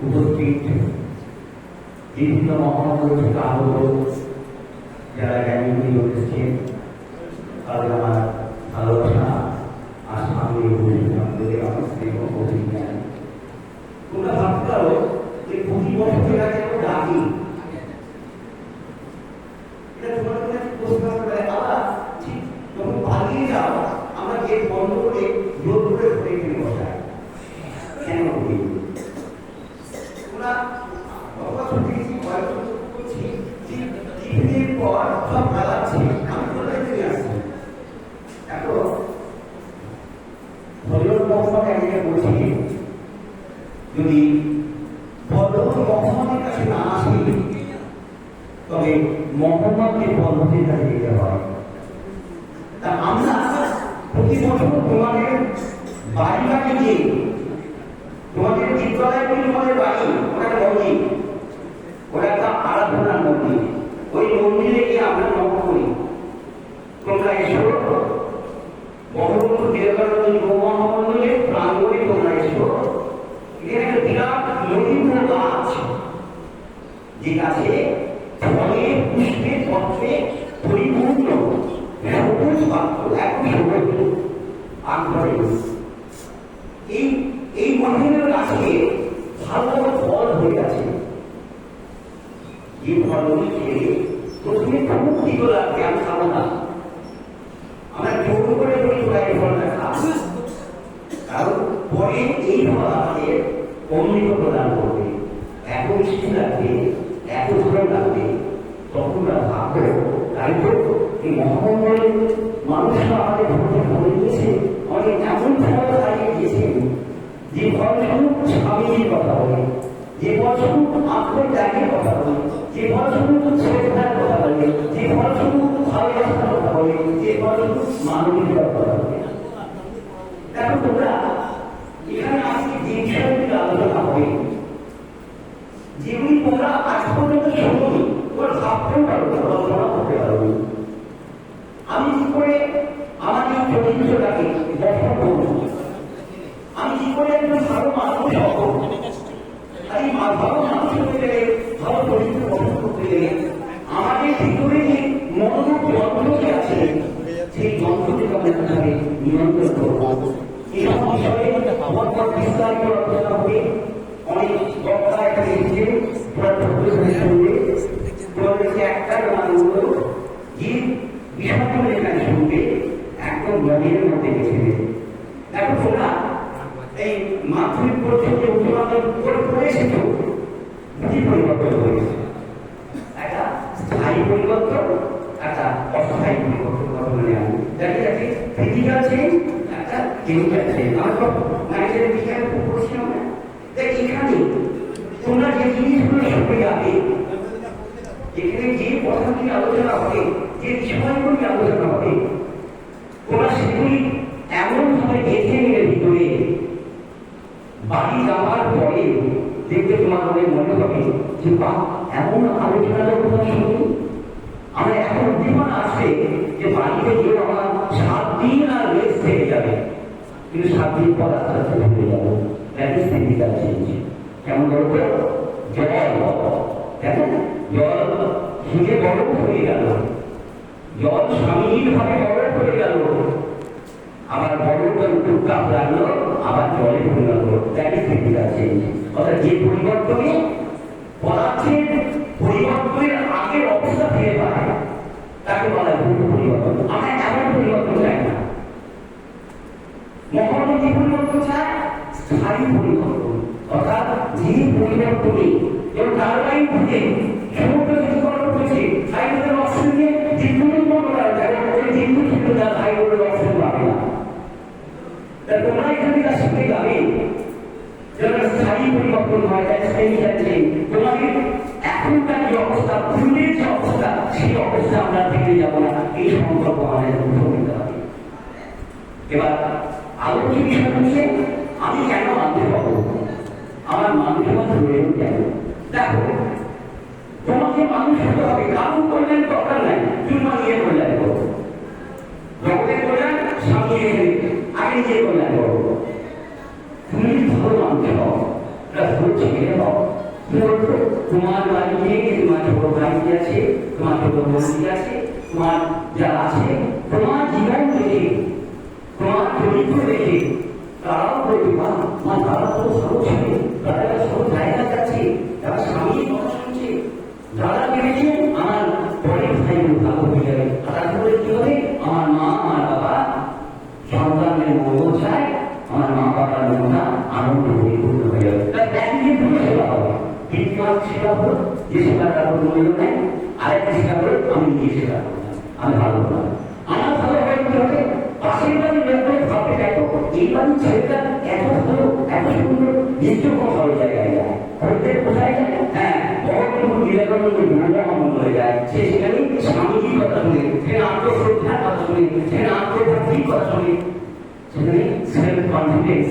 উপস্থিত বিভিন্ন মহানগর যারা জ্ঞানী এসেছেন তাদের আমার ভালোবাসা আর সামনে অভিজ্ঞান। তোমরা ভাবতে পারো যে প্রতি বছর এরা কেন ডাকি, এটা তোমাদের কাছে প্রশ্ন করে আবার ঠিক যখন পালিয়ে যাও আমরা গেট বন্ধ করে জোর করে ধরে এখানে বসাই কেন করি? তোমরা বছর দেখেছি করছি টিভির পর সব খেলাচ্ছি আমি কোথায় ফিরে আসছি। এখন হজরত মোহাম্মদ একদিকে বলছি যদি হজরত মোহাম্মদের কাছে না আসি তবে মোহাম্মদকে পদ্ধতির কাছে যেতে হয়। তা আমরা প্রতি বছর তোমাদের বাড়ি বাড়ি গিয়ে তোমাদের বিদ্যালয়গুলি তোমাদের বাড়ি ওটা একটা মন্দির, ওটা একটা আরাধনার মন্দির। ওই মন্দিরে গিয়ে আমরা নমস্কার করি, তোমরা এসো বঙ্গবন্ধু বিবেকানন্দ যুব মহামন্দিরে প্রাঙ্গণে তোমরা এসো। এখানে একটা বিরাট নদীপুর গাছ, যে গাছে ফলে পুষ্পে পত্রে পরিপূর্ণ সবুজ পাত্র এখন সবুজ আগ্রহে এই মন্দিরের গাছে ভালো ভালো ফল হয়ে আছে। এই ফলগুলি খেয়ে প্রথমে খুব তীব্র লাগবে, আমি খাবো না, আমরা জোর করে বলি তোরা এই ফলটা খা, কারণ পরে এই ফল আমাদের অমৃত প্রদান করবে। এত মিষ্টি লাগবে, এত ভালো লাগবে, তখন আমরা ভাববো তাই তো এই মহামন্ডলের মানুষরা আমাদের ভোটে ভরে দিয়েছে, অনেক এমন ফল খাইয়ে দিয়েছেন যে ফলস্বরূপ স্বামীর কথা বলে, যে ফলস্বরূপ আত্মত্যাগের কথা বলে, যে ফলস্বরূপ শ্রদ্ধার কথা বলে, যে ফলস্বরূপ ভালোবাসার কথা বলে, যে ফলস্বরূপ মানবিকতার কথা বলে। দেখো তোমরা এখানে আজকে যে বিষয়গুলি আলোচনা হবে, যেগুলি তোমরা আজ পর্যন্ত শুনি তোমরা ভাবতেও পারো, কল্পনা করতে পারো। আমি কি করে আমার এই চরিত্রটাকে গঠন করব, আমি কি করে একজন ভালো মানুষ হব, আর এই ভালো মানুষ হতে গেলে ভালো চরিত্র গঠন করতে গেলে আমাদের ভিতরে যে মনোযোগ যন্ত্রটি আছে সেই যন্ত্রটিকে আমরা নিয়ন্ত্রণ করবো। এইসব বিষয়ে বিস্তারিত আলোচনা হবে। অনেক বক্তা এখানে এসেছে, তোমাদেরকে একটা মানুষগুলো যে বিষয়গুলো এখানে শুনবে একদম মনের মধ্যে গেছে। দেখো তোমরা এই মাধ্যমিক পর্যায়ে উচ্চ মাধ্যমিক পড়ে এসেছো, কি পরিবর্তন হয়েছে? একটা স্থায়ী পরিবর্তন, একটা অস্থায়ী পরিবর্তন। বর্তমানে আমি দেখা যাচ্ছে ফিজিক্যাল চেঞ্জ, একটা কেমিক্যাল চেঞ্জ। আমার নাইজেরিয়ার বিষয়ে খুব পড়ছিলাম না, এখানে তোমরা যে জিনিসগুলো শুনে যাবে, এখানে যে কথাগুলি আলোচনা হবে, যে বিষয়গুলি আলোচনা হবে, তোমরা সেগুলি এমন ভাবে গেঁথে নিয়ে ভিতরে বাড়ি যাওয়ার পরে দেখতে তোমার মনে হবে যে বা এমন আলোচনার কথা শুনি। আমরা এখন উদ্দীপনা আসবে যে বাড়িতে গিয়ে আমার 7 দিন আর রেস্ট থেকে যাবে, কিন্তু 7 দিন পর আস্তে আস্তে ভুলে যাবো। কেমন বলবো, জল দেখেন জল হিসেবে বরফ হয়ে গেল, জল স্বামীর ভাবে বরফ হয়ে গেল, আবার বরফের উত্তাপ লাগলো, আবার জলে পরিণত হলো। অর্থাৎ যে পরিবর্তনে পদার্থের পরিবর্তনের আগের অবস্থা ফিরে পায় তাকে বলা হয় পূর্ণ পরিবর্তন। আমরা এমন পরিবর্তন চাই না, মহানবী যে পরিবর্তন চায় স্থায়ী পরিবর্তন, অর্থাৎ যে পরিবর্তনে এবং টারবাইন থেকে সমুদ্র কিছুকরণ করছে হাইড্রোজেন অক্সিজেন নিয়ে জীবন করা যায়, ওই জীবন কিন্তু তার হাইড্রোজেন অক্সিজেন পাবে না। তোমরা এখানে কাজ শিখতে যাবে যেন স্থায়ী পরিবর্তন হয়, তোমাদের এখনকার যে অবস্থা, পূর্বের যে অবস্থা, সেই অবস্থা আমরা দেখে যাবো না। এই সংকল্প আমাদের নিতে হবে। এবার আলোচ্য বিষয় হচ্ছে আমি কেন মানুষ হব, আমার মানুষ হওয়া প্রয়োজন কেন। দেখো, তোমাকে মানুষ হতে হবে, কারণ করলেন দরকার নাই, তুমি নিয়ে কল্যাণ করো, জগতের কল্যাণ সামনে আগে নিজে কল্যাণ করো। তুমি ভালো মানুষ হও, ছেলে হও, তোমার বাড়িতে তোমার ছোট ভাই আছে, তোমার ছোট বন্ধু আছে, তোমার যা আছে, তোমার জীবন দেখে, তোমার চরিত্র দেখে তারাও বলবে মা তারা তো ভালো ছেলে, তারা সব জায়গা যাচ্ছে, তারা স্বামীর কথা শুনছে, যারা ভেবেছে আমার পরের ভাই ভালো হয়ে যাবে, তারা বলে কি হবে আমার মা আমার বাবা সন্তানের মঙ্গল চায়, আমার মা বাবার মনটা আনন্দ পরিপূর্ণ হয়ে যাবে। তাই একদিকে দুটো সেবা হবে, দ্বিতীয় সেবা হলো যে সেবাটা মূল্য নেয়, আরেকটা সেবা হলো আমি নিজে সেবা করলাম, আমি ভালো করলাম, আমার ভালো হয়ে কি হবে, পাশের বাড়ির লোকদের ভাবতে চাইতো এই বাড়ির ছেলেটা এত ভালো এত সুন্দর, নিশ্চয় কোনো ভালো জায়গায় যায়, প্রত্যেক কোথায় যায়, হ্যাঁ বড় বিবেকানন্দ মূল্যবান হয়ে যায়, সে সেখানে স্বামীজির কথা শুনে, সেখানে আত্মশ্রদ্ধার কথা শুনে, সেখানে আত্মভক্তির কথা শুনে, সেখানে সেলফ কনফিডেন্স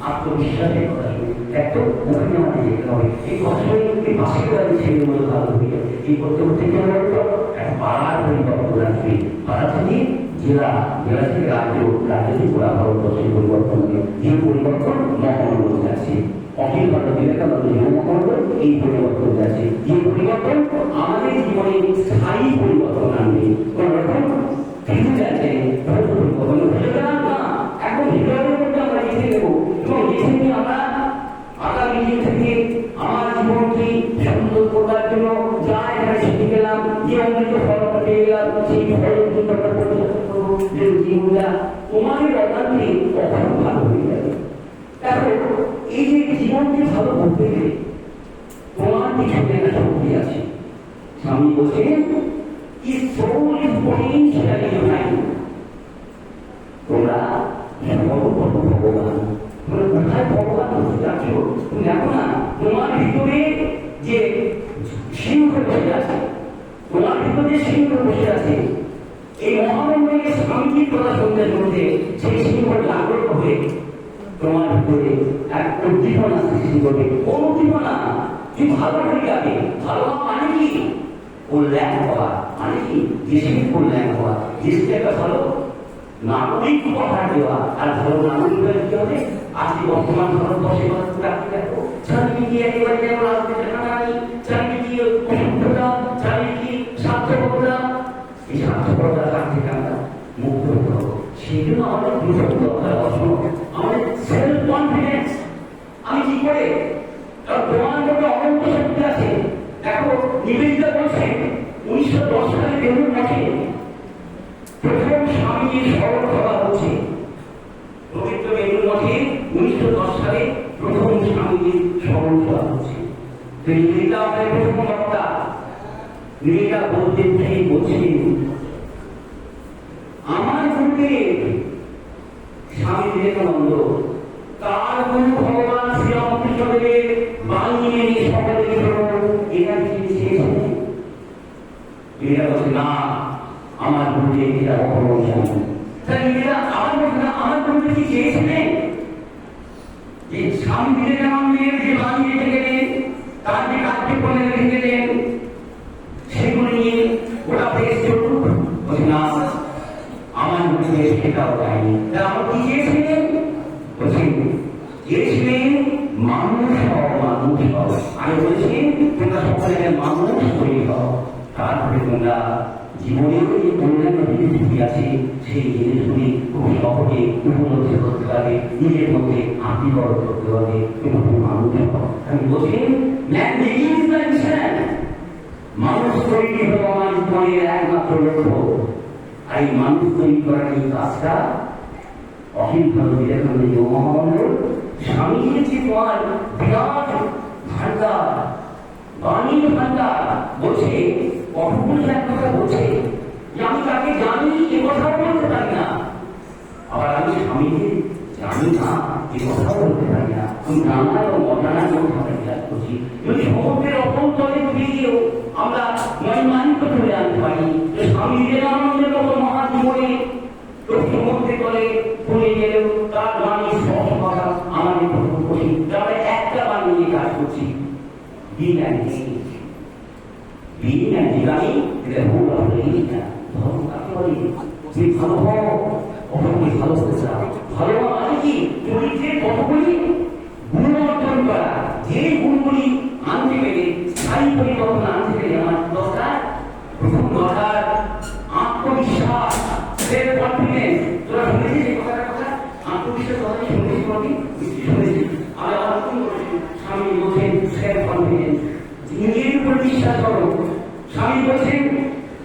আত্মবিশ্বাসের কথা শুনে, একটু ওখানে আমাদের যেতে হবে, এই কথা শুনে এই পাশের বাড়ির ছেলেগুলো ভালো হয়ে যায়, এই করতে করতে কি বলতো একটা পাড়ার পরিবর্তন আসবে, পাড়া থেকে জেলা, জেলা থেকে রাজ্য, রাজ্য থেকে পুরা ভারতবর্ষের পরিবর্তন হবে, এই পরিবর্তন মহানগর যাচ্ছে, অখিল ভারত বিবেকানন্দ মহানগর এই পরিবর্তন যাচ্ছে, এই পরিবর্তন আমাদের জীবনে স্থায়ী পরিবর্তন আনবে, কোন রকম কিছু যাচ্ছে পরিবর্তন হয়ে গেলাম না, এখন হৃদয়ের মধ্যে আমরা লিখে দেবো এবং লিখে নিয়ে আমরা আগামী দিন থেকে আমার জীবনকে সুন্দর করবার জন্য যা এখানে শিখে গেলাম, যে অমৃত ফলটা পেয়ে গেলাম, সেই ফলের জন্য আমরা পরিবর্তন করবো, যে জীবনটা তোমাদের অজান্তে কখন ভালো হয়ে যাবে। দেখো, এই যে জীবনকে ভালো করতে গেলে তোমার পিছনে একটা শক্তি আছে, স্বামী বলছেন তোমরা ভগবান, কোথায় ভগবান বসে যাচ্ছ তুমি দেখো না, তোমার ভিতরে যে সিংহ বসে আছে, তোমার ভিতরে সিংহ বসে আছে, এই মহানন্দকে স্বামীজির কথা শুনতে শুনতে সেই সিংহ জাগ্রত হয়ে তোমার ভিতরে এক উদ্দীপনা সৃষ্টি করবে, অনুদ্দীপনা কি ভালো হয়ে যাবে, ভালো মানে কি কল্যাণ হওয়া, মানে কি দেশের কল্যাণ হওয়া, দেশকে একটা ভালো নাগরিক উপহার দেওয়া, আর ভালো নাগরিক কি হবে, আজকে বর্তমান ভারতবর্ষে দেখো চারিদিকে একেবারে যেন রাজনীতি টানাটানি, চারিদিকে অসভ্যতা, চারিদিকে স্বার্থপরতা, এই স্বার্থপরতার হাত থেকে আমরা মুক্ত হতে হবে, সেই জন্য আমাদের দুটো দরকার, আমাদের সেলফ কনফিডেন্স, আমি কি করে তোমার মধ্যে অনন্ত শক্তি আছে। দেখো নিবেদিতা বলছেন 1910 সালে বেলুর মঠে প্রথম স্বামীজির স্মরণ সভা হচ্ছে, পবিত্র বেলুর মঠে 1910 সালে প্রথম স্বামীজির স্মরণ সভা হচ্ছে। নিবেদিতা আমাদের প্রথম বক্তা, নিবেদিতা বলতে বলছেন আমার গুরুদেব স্বামী বিবেকানন্দ তার গুরু ভগবান শ্রীরামকৃষ্ণদেবের বাণী মেনে সকলের জন্য এটা কি চেয়েছেন, এটা বলছে না আমার গুরুদেব এটা কখনো জানেন, আমার গুরুদেব কি চেয়েছিলেন যে স্বামী বিবেকানন্দের যে বাণী রেখে গেলেন, তার যে কার্যক্রমে রেখে গেলেন, সেগুলো নিয়ে ওটা দেশ চলুক, বলছে না আমার গুরুদেব সেটাও যায়নি, আমার কি চেয়েছিলেন, বলছেন চেয়েছিলেন মানুষ হও, মানুষ হও, আমি বলছেন তোমরা সকলে মানুষ তৈরি হও, তারপরে তোমরা জীবনের যে অন্যান্য জিনিসগুলি আছে সেই জিনিসগুলি খুব সহজে উপলব্ধি করতে পারবে, নিজের মধ্যে আত্মীকরণ করতে পারবে, এবং মানুষ হও। আমি বলছেন মানুষ তৈরি হলো আমার জীবনের একমাত্র লক্ষ্য, আর এই মানুষ তৈরি করার এই কাজটা অখিল ভারত বিবেকানন্দ মহামন্ডল স্বামীজির যে তোমার বিরাট ভান্ডার, বাণীর ভান্ডার, বলছে কঠোর এক কথা বলছে যে আমি তাকে জানি এ কথা বলতে পারি না, আবার আমি স্বামীকে জানি না এ কথা বলতে পারি না, আমি জানা এবং অজানার মধ্যে আমরা বিলাস করছি। যদি সমুদ্রের অপরতলে গিয়েও আমরা মহিমানিত করে আনতে পারি যে স্বামী বিবেকানন্দের মতো মহাজীবনে তো সমুদ্রে করে পড়ে গেলেও তার বাণী সব কথা আমাদের প্রথম করি, তারপরে একটা বাণী নিয়ে কাজ করছি, দিন আর দিন আমি ভুল হলেই না ধর্ম কাকে বলি, তুমি ভালো হও, অপরকে ভালো হতে চাও, ভালো মানে কি চরিত্রের কতগুলি গুণ অর্জন করা, যে গুণগুলি আনতে পেরে স্থায়ী পরিবর্তন আনতে পেরে আমার দরকার, প্রথম দরকার আত্মবিশ্বাস, সেলফ কনফিডেন্স। তোরা শুনেছিস এই কথাটা? কথা আত্মবিশ্বাস কথা শুনেছিস? শুনেছি। আমি আবার কি বলছি, স্বামী বলছেন সেলফ কনফিডেন্স, নিজের উপর বিশ্বাস করো। স্বামী বলছেন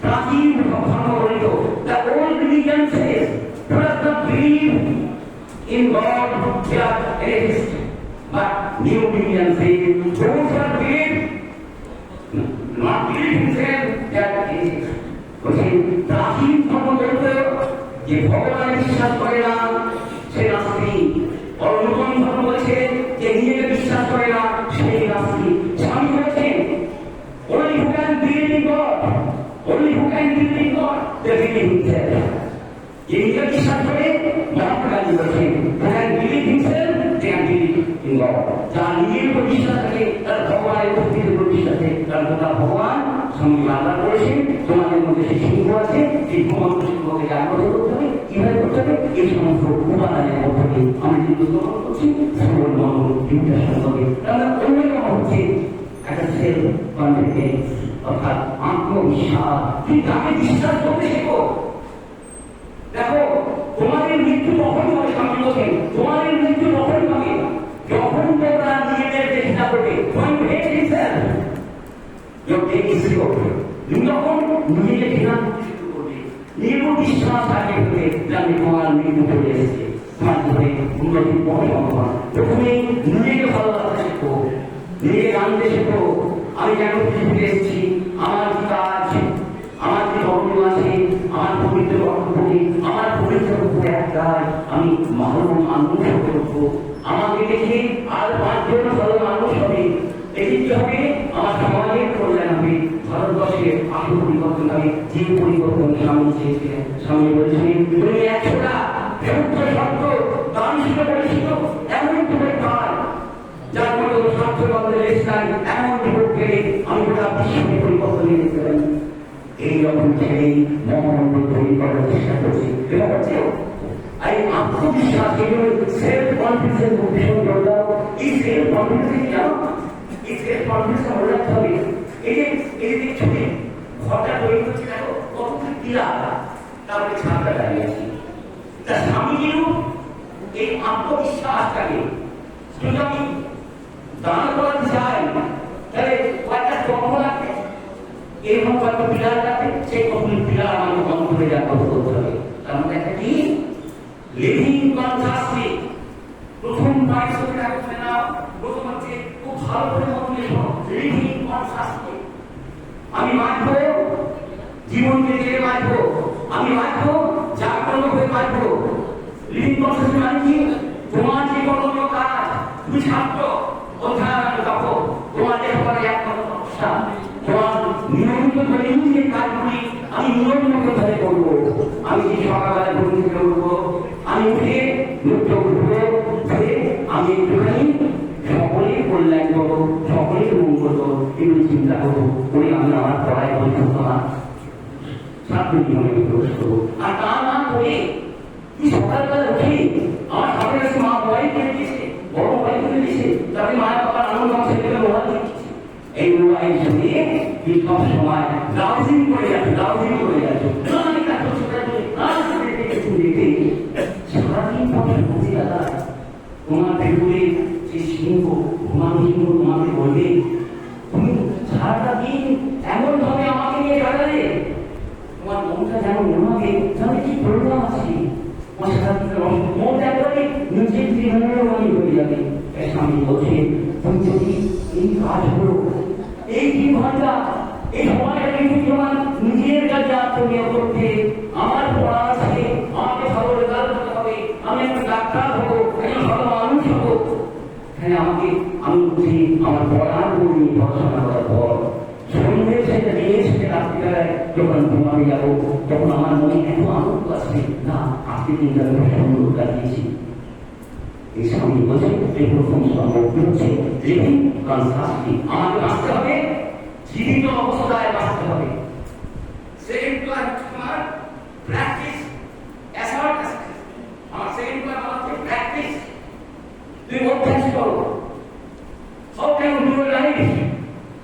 প্রাচীন ধর্ম বলিত, the old religion says, let us not believe in God just exist, but new religion says those who believe not believe himself that exists. বলছেন প্রাচীন ধর্ম বলিত যে ভগবান বিশ্বাস করে না সে নাস্তিক, আর নতুন ধর্ম বলছে যে নিজেকে বিশ্বাস করে না সেই নাস্তিক। স্বামী বলছেন only who can believe in God, only who can believe in God, they believe himself. যে নিজেকে বিশ্বাস করে মহাত্মা গান্ধী বলছেন who can believe himself, they can believe in God. যার নিজের উপর বিশ্বাস থাকে তার ভগবানের উপস্থিতির উপর বিশ্বাস থাকে, কারণ তার ভগবান স্বামী বাংলা করেছেন তোমাদের মধ্যে সেই সিংহ আছে, সেই ভগবান সিংহকে জাগ্রত করতে হবে, কিভাবে করতে হবে, এই সমস্ত উপাদানের মধ্যে দিয়ে আমি কিন্তু গ্রহণ করছি সবল মন দুইটা সম্পর্কে। তাহলে অন্যতম হচ্ছে একটা সেলফ কনফিডেন্স, অর্থাৎ আত্মবিশ্বাস। তুমি তাকে বিশ্বাস করতে শেখো। দেখো তোমাদের মৃত্যু কখন হবে, স্বামী বলছেন তোমাদের মৃত্যু কখন হবে, যখন তোমরা নিজেদের চেষ্টা করবে, যখন নিজেকে ঘৃণা করতে শুরু করবে, নিজের বিশ্বাস আগে করবে জানি তোমার মৃত্যু চলে এসেছে, তোমার জীবনে উন্নতির পথ সম্ভব। প্রথমে নিজেকে ভালোবাসা শেখো, নিজেকে জানতে শেখো আমি কেন পৃথিবীতে এসেছি, আমার কি কাজ, আমার যে ধর্ম আছে, আমার পবিত্র কর্তব্য, আমার পবিত্র একটাই আমি ভালো মানুষ হতে করবো। আমাকে দেখে আর 5 জন ভালো মানুষ হবে, এটি কি হবে, আমার সমাজের কল্যাণ হবে, ভারতবর্ষের আসল পরিবর্তন হবে। যে পরিবর্তন স্বামী চেয়েছিলেন, স্বামী বলছিলেন তুমি 100টা সত্য সত্য দান ছিল বলেছিল, এমন তোমার কাজ যার মতো স্বার্থ বন্ধের ইসলাম এমন যুবক পেলে আমি গোটা বিশ্বকে পরিবর্তন নিয়ে যেতে পারি। এইরকম ছেলেই মহানন্দ তৈরি করার চেষ্টা করছি এবং হচ্ছেও। এই আত্মবিশ্বাস, এগুলো সেলফ কনফিডেন্স ভীষণ দরকার। এই সেলফ কনফিডেন্স জানো, এই সেলফ কনফিডেন্স মনে রাখতে হবে। এই যে ছবি ঘরটা তৈরি করছে, দেখো কতটা কিলা, তারপরে ছাদটা দাঁড়িয়ে আছে। তা স্বামীজিরও এই আত্মবিশ্বাসটাকে যদি আমি দাঁড় করাতে চাই, তাহলে কয়েকটা জন্ম লাগবে, এরকম কয়েকটা পিলার লাগবে, সেই কখনই পিলার আমাকে বন্ধ করে জাগ্রত করতে হবে। তার মধ্যে একটা কি লিভিং কনসাসলি, প্রথম পাইসকে রাখবে না, প্রথম হচ্ছে খুব ভালো করে মনে লেখো লিভিং কনসাসলি। আমি বাঁচবো, জীবনকে জেলে বাঁচবো, আমি বাঁচবো, জাগ্রত হয়ে বাঁচবো। লিভিং কনসাসলি মানে কি, তোমার যে কোনো কাজ তুমি ছাত্র অধ্যয়ন দেখো, তোমার লেখাপড়া এক সমস্যা, তোমার নিয়মিত দৈনন্দিন কাজগুলি আমি নিয়মিত ধরে করবো। আমি যে সকালবেলা ঘুম থেকে উঠবো, আমি উঠে নৃত্য ঘুরবো, ঘুরে আমি একটুখানি সকলের কল্যাণ করবো, সকলের মন করবো, এগুলো চিন্তা করবো, করে আমি আমার পড়ায় পরিশুদ্ধ না ছাত্র জীবনে প্রবেশ করবো। আর তা না করে তুই সকালবেলা উঠে আমার সামনে কাছে মা বই করে দিয়েছে, বড় বই করে দিয়েছে, তাদের মায়ের বাবার আনন্দ ছেলেকে মোবাইল দিচ্ছে, এই মোবাইল শুনিয়ে তুই সব সময় ব্রাউজিং করে যাচ্ছ, ব্রাউজিং করে যাচ্ছ, সারাদিন তোমার বুঝে দাদা তোমার ভেতরে যে সিংহ ঘুমানো সিংহ তোমাকে বলবে তুমি সারাটা দিন এমন ভাবে আমাকে নিয়ে কাটালে, তোমার মনটা যেমন মনে হবে তাহলে কি প্রোগ্রাম আছে, মন একবারে নিজের জীবনের মনে হয়ে যাবে। স্বামী বলছে তুমি যদি এই কাজগুলো এই 3 ঘন্টা এই সময়টাকে তোমার নিজের কাছে আত্মনিয়োগ করতে, আমার পড়া আছে, আমাকে ভালো রেজাল্ট করতে হবে, আমি একটা ডাক্তার হবো, একজন ভালো মানুষ হবো, হ্যাঁ আমাকে আমি বুঝি আমার পড়ার বই নিয়ে পড়াশোনা করার পর সন্ধ্যে সেটা নিয়ে সেটা রাখতে রাত্রিবেলায় যখন ঘুমাতে যাবো তখন আমার মনে এত আনন্দ আসবে, না আজকে দিনটা আমি সুন্দর কাটিয়েছি। এই স্বামী বলছে এই প্রথম সম্পর্ক হচ্ছে লিভিং কনসাসলি, আমাকে বাঁচতে হবে, জীবিত অবস্থায় বাঁচতে হবে। সেকেন্ড ক্লাস তোমার প্র্যাকটিস অ্যাসার্ট, আমার সেকেন্ড ক্লাস হচ্ছে প্র্যাকটিস। তুমি অভ্যাস করো। How can you do your life?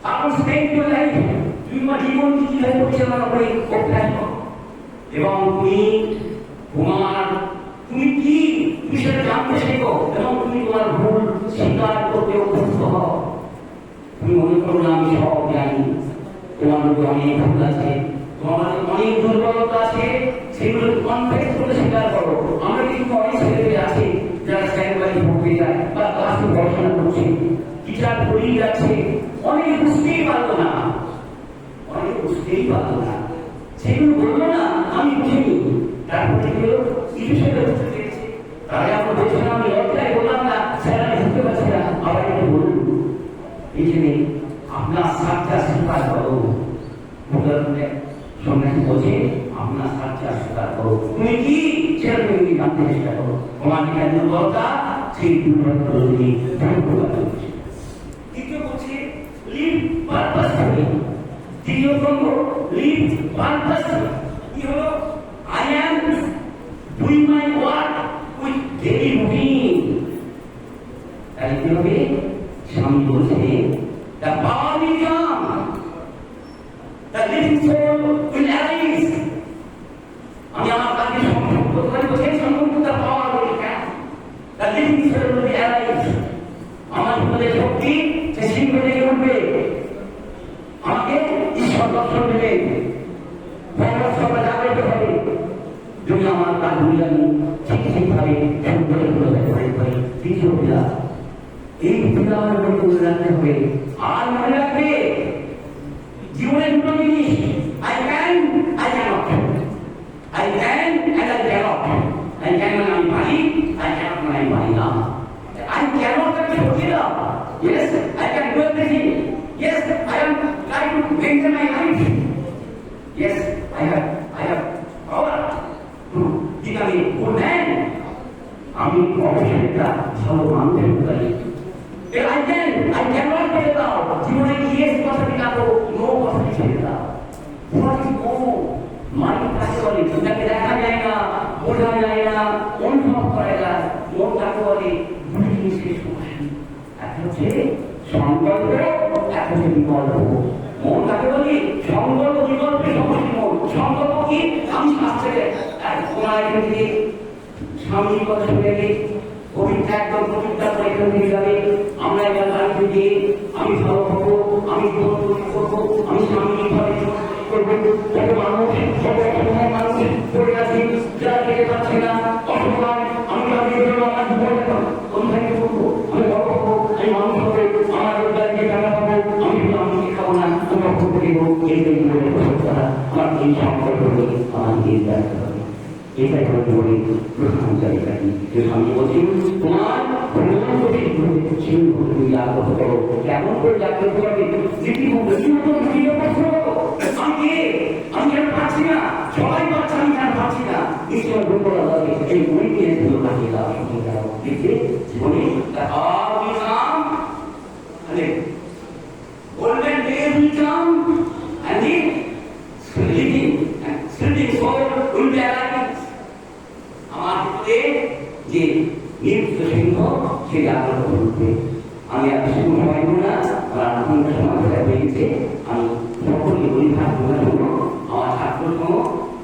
How to spend your life? তুমি তোমার জীবন কিভাবে পরিচালনা করে অভ্যাস করো। এবং তুমি কি তুমি সেটা জানতে শেখো এবং তুমি তোমার ভুল স্বীকার করতে অভ্যস্ত হও। তুমি মনে করো না আমি সব জানি, তোমার মধ্যে অনেক ভুল আছে, তোমার অনেক দুর্বলতা আছে, সেগুলো কনফেস করে স্বীকার করো। আমরা কিন্তু অনেক ছেলেমেয়ে আছে যারা স্যান্ডবাজি ভুগতে যায় বা ক্লাসে পড়াশোনা করছে, টিচার পড়িয়ে যাচ্ছে, অনেক বুঝতেই পারলো না, সেগুলো বললো না আমি বুঝিনি, তারপরে কি হলো এই বিষয়টা বুঝতে পেরেছি। তাহলে আমরা বলছিলাম আমি লজ্জায় বললাম না স্যার আমি বুঝতে পারছি না, আবার একটু বলুন। এই জন্য আপনার সাতটা স্বীকার করো। সন্ন্যাসী বলছে আপনার সাতটা স্বীকার করো, তুমি কি সেটা তুমি জানতে চেষ্টা করো। তোমার যেটা দুর্বলতা সেই দুর্বলতা তুমি দ্বিতীয় বলছে লিভ পারপাসফুলি। দ্বিতীয় সঙ্গ লিভ পারপাসফুলি কি হলো, I am doing my work with daily routine. তাহলে কি হবে, স্বামী বলছে the power will come, the living soul will arise. আমি আমার কাছে সম্পর্ক করতে বলছি সম্পর্ক the power will come, the living soul will arise. আমার ভিতরে শক্তি সে শীঘ্র জেগে উঠবে, আমাকে ঈশ্বর দর্শন দেবে, ভগবৎসভা জাগ্রত হবে যদি আমার কাজগুলি আমি ঠিকভাবে সুন্দর করে পারি। দ্বিতীয় পিলা, এই পিলার মনে রাখতে হবে। আর মনে রাখবে জীবনের দুটো জিনিস, I can I can't. I can and I can't. I can মানে আমি পারি, আই ক্যানট মানে আমি পারি না। I cannot forget it. Yes, I can do everything. Yes, I am trying to maintain my life. Yes, I have power to become a good man. আমি অবশ্যই একটা ভালো মানুষ হতে পারি। I cannot get it out. জীবনে yes কথাটি কাটো, no কথাটি ছেড়ে দাও। What is no? মাইন্ড কাকে বলে? যেটাকে দেখা যায় না, বোঝা যায় না, অনুভব করা যায়। মন কাকে বলে? সংকল্প, একটা হচ্ছে বিকল্প। মন কাকে বলি? সংকল্প বিকল্পে সমষ্টি মন। সংকল্প কি? আমি শাস্ত্রে তোমার এখান থেকে স্বামীর কথা শুনে গেলে কবিতা একদম প্রতিজ্ঞা করে এখান থেকে যাবে, আমরা এবার বাড়িতে গিয়ে আমি ভালো হবো, আমি জীবন তৈরি করবো, আমি স্বামী ভাবে করবো। কত মানুষ মানুষ পড়ে আছি যারা খেতে পারছে না, অসহায়, আমি তাদের জন্য আমার জীবনটা কোনখানে করবো, আমি বড় হবো, আমি মানুষ হবো, আমার রোজগারকে টাকা পাবো, আমি খাবো না, আমি রক্ত করিব, এইটাই বলে আমার এই সংকল্প হলে আমাকে রাখতে হবে। এটাই হলো জীবনের প্রধান জায়গা। আমি বলছি তোমার তুমি জাগ্রত করো। কেমন করে জাগ্রত করবে? আমি কেন পাচ্ছি না, সবাই পাচ্ছে, আমি কেন পাচ্ছি না? ঈশ্বর দুর্বলতা এই বইকে কাটিয়ে দাও, জীবনে golden days will come and the sleeping soul will be alive. আমার ভিতরে যে নিত্য সিংহ সে জাগ্রত করবে। আমি আর শুধু সবাই না, আমার আত্মীয় সমাজ হয়ে গেছে, আমি সকলকে পরীক্ষা করার জন্য আমার ছাত্র সহ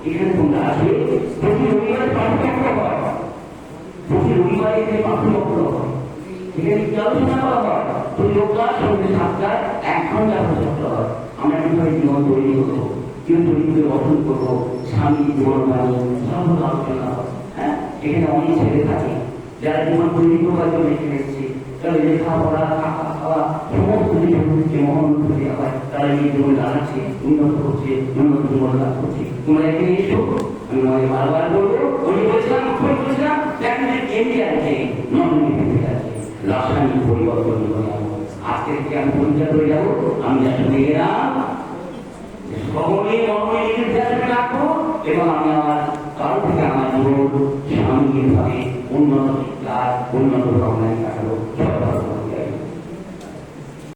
এখানে তোমরা আসবে। প্রতি রবিবার পাঠচক্র হয়, প্রতি রবিবার এখানে পাঠচক্র হয়, এখানে কি আলোচনা করা হয়? প্রতি রোববার সন্ধ্যে 7টায় 1 ঘন্টা পাঠচক্র হয়। আমরা কিভাবে জীবন তৈরি করবো, কেউ তৈরি গঠন করবো, স্বামী জীবন বাণী সব আলোচনা হয়। হ্যাঁ, এখানে অনেক ছেলে থাকে যারা জীবন তৈরি করবার জন্য এখানে এসেছে। তাদের লেখাপড়া, থাকা খাওয়া সমস্ত কিছু মহানুভূতি দেওয়া হয়। তারা এই জীবন দাঁড়াচ্ছে, উন্নত করছে, উন্নত জীবন লাভ করছে। তোমরা এখানে এসো, আমি আমাকে বারবার বলবো, আমি বলছিলাম দেখেন কেমিক্যাল আছে, নন কেমিক্যাল আছে, রাসায়নিক পরিবর্তন করে যাবো। আজকে থেকে আমি পরিচয় করে যাবো। আমি যা শুনে গেলাম সকলে কর্মে নির্দেশনে রাখবো এবং আমি আমার কারো থেকে আমার জীবন সামগ্রিকভাবে উন্নত শিক্ষা উন্নত ভাবনায় কাটাবো।